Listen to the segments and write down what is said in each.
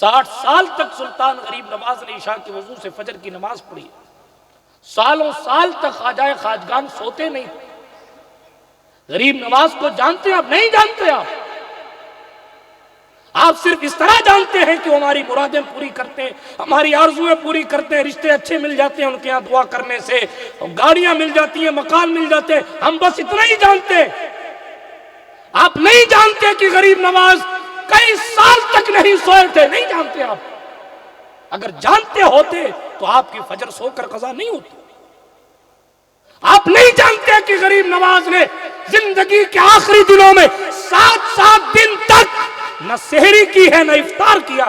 60 साल तक सुल्तान गरीब नवाज ने इशा के वजू से फजर की नमाज पढ़ी। सालों साल तक ख्वाजा खाजगान सोते नहीं। गरीब नवाज को जानते हैं आप? नहीं जानते आप सिर्फ इस तरह जानते हैं कि वो हमारी मुरादें पूरी करते हैं, हमारी आरजुएं पूरी करते हैं, रिश्ते अच्छे मिल जाते हैं उनके यहाँ दुआ करने से, गाड़ियां मिल जाती हैं, मकान मिल जाते हैं। हम बस इतना ही जानते हैं। आप नहीं जानते कि गरीब नवाज कई साल तक नहीं सोए थे। नहीं जानते आप। अगर जानते होते तो आपकी फजर सोकर कज़ा नहीं होती। आप नहीं जानते कि गरीब नवाज ने जिंदगी के आखिरी दिनों में 7 दिन तक न सेहरी की है न इफ्तार किया।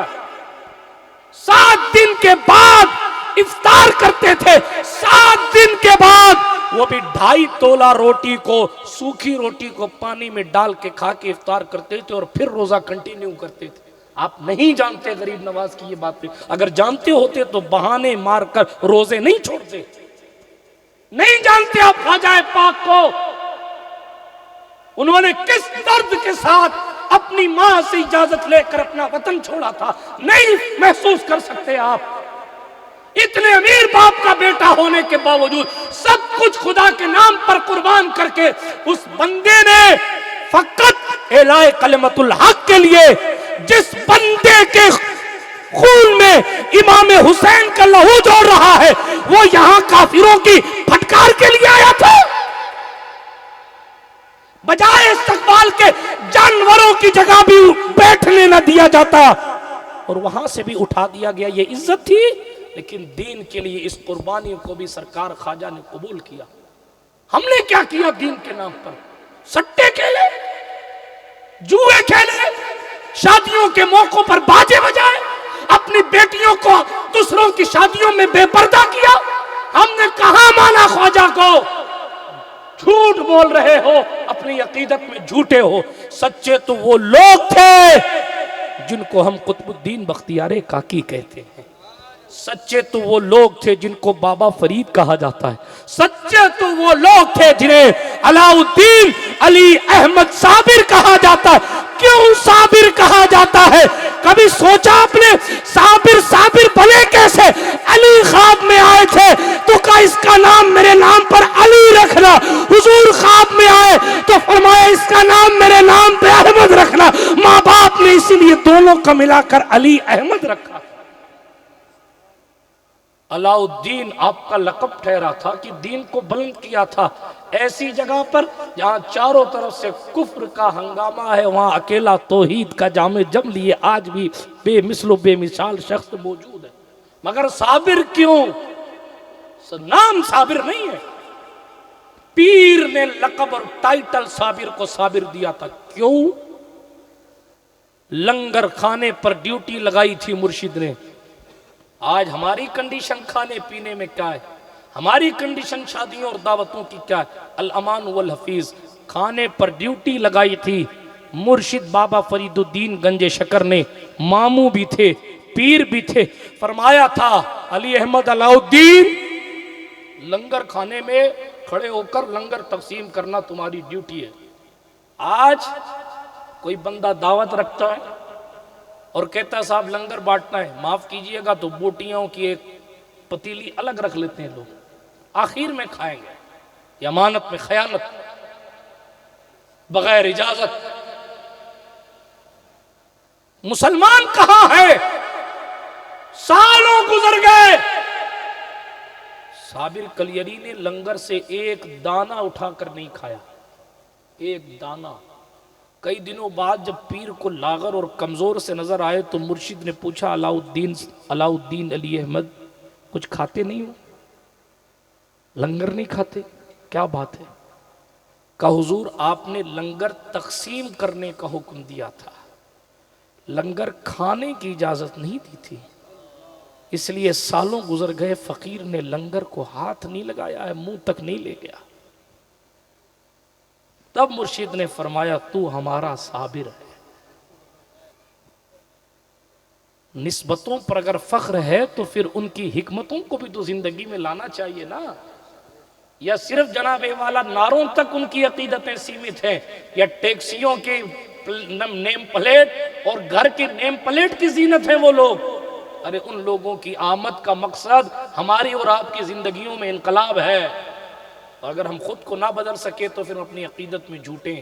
7 दिन के बाद इफ्तार करते थे। 7 दिन के बाद वो भी 2.5 तोला रोटी को, सूखी रोटी को पानी में डाल के खा के इफ्तार करते थे और फिर रोजा कंटिन्यू करते थे। आप नहीं जानते गरीब नवाज की ये बातें। अगर जानते होते तो बहाने मारकर रोजे नहीं छोड़ते। नहीं जानते आप ख्वाजा पाक को, उन्होंने किस दर्द के साथ अपनी मां से इजाजत लेकर अपना वतन छोड़ा था। नहीं महसूस कर सकते आप। इतने अमीर बाप का बेटा होने के बावजूद सब कुछ खुदा के नाम पर कुर्बान करके उस बंदे ने फकत एलाए कलमतुल हक के लिए, जिस बंदे के खून में इमाम हुसैन का लहू जोड़ रहा है, वो यहां काफिरों की फटकार के लिए आया था। बजाय इस्तकबाल के जानवरों की जगह भी बैठने न दिया जाता और वहां से भी उठा दिया गया। ये इज्जत थी। लेकिन दीन के लिए इस कुर्बानी को भी सरकार ख्वाजा ने कबूल किया। हमने क्या किया दीन के नाम पर? सट्टे खेले, जुए खेले, शादियों के मौकों पर बाजे बजाए, अपनी बेटियों को दूसरों की शादियों में बेपर्दा किया। हमने कहां माना ख्वाजा को? झूठ बोल रहे हो, अपनी अकीदत में झूठे हो। सच्चे तो वो लोग थे जिनको हम कुतुबुद्दीन बख्तियार काकी कहते हैं। सच्चे तो वो लोग थे जिनको बाबा फरीद कहा जाता है। सच्चे तो वो लोग थे जिन्हें अलाउद्दीन अली अहमद साबिर कहा जाता है। क्यों साबिर कहा जाता है? कभी सोचा आपने साबिर साबिर बने कैसे? अली ख्वाब में आए थे तो कहा इसका नाम मेरे नाम पर अली रखना। हुजूर ख्वाब में आए तो फरमाया इसका नाम मेरे नाम पे अहमद रखना। माँ बाप ने इसीलिए दोनों का मिलाकर अली अहमद रखा। अलाउद्दीन आपका लक़ब ठहरा था कि दीन को बुलंद किया था ऐसी जगह पर जहां चारों तरफ से कुफ्र का हंगामा है, वहां अकेला तौहीद का जामे जम लिए आज भी बेमिसलो बेमिसाल शख्स मौजूद है। मगर साबिर क्यों? नाम साबिर नहीं है। पीर ने लक़ब और टाइटल साबिर को साबिर दिया था। क्यों? लंगर खाने पर ड्यूटी लगाई थी मुर्शिद ने। आज हमारी कंडीशन खाने पीने में क्या है? हमारी कंडीशन शादियों और दावतों की क्या है? अल अमान वल हफीज खाने पर ड्यूटी लगाई थी मुर्शिद बाबा फरीदुद्दीन गंजे शकर ने। मामू भी थे, पीर भी थे। फरमाया था अली अहमद अलाउद्दीन, लंगर खाने में खड़े होकर लंगर तकसीम करना तुम्हारी ड्यूटी है। आज कोई बंदा दावत रखता है और कहता है साहब लंगर बांटना है, माफ कीजिएगा तो बोटियों की एक पतीली अलग रख लेते हैं लोग, आखिर में खाएंगे। ये अमानत में खयानत, बगैर इजाजत। मुसलमान कहां है? सालों गुजर गए। साबिर कलियरी ने लंगर से एक दाना उठाकर नहीं खाया, एक दाना। कई दिनों बाद जब पीर को लागर और कमजोर से नजर आए तो मुर्शिद ने पूछा अलाउद्दीन अली अहमद कुछ खाते नहीं हो? लंगर नहीं खाते? क्या बात है? कहा हुजूर आपने लंगर तकसीम करने का हुक्म दिया था, लंगर खाने की इजाजत नहीं दी थी, इसलिए सालों गुजर गए फकीर ने लंगर को हाथ नहीं लगाया है, मुंह तक नहीं ले गया। तब मुर्शिद ने फरमाया तू हमारा साबिर है। निस्बतों पर अगर फख्र है तो फिर उनकी हिकमतों को भी तो जिंदगी में लाना चाहिए ना। या सिर्फ जनाबे वाला नारों तक उनकी अकीदतें सीमित हैं, या टैक्सियों के नेम प्लेट और घर की नेम प्लेट की जीनत है वो लोग। अरे उन लोगों की आमद का मकसद हमारी और आपकी जिंदगियों में इनकलाब है। अगर हम खुद को ना बदल सके तो फिर अपनी अकीदत में झूठे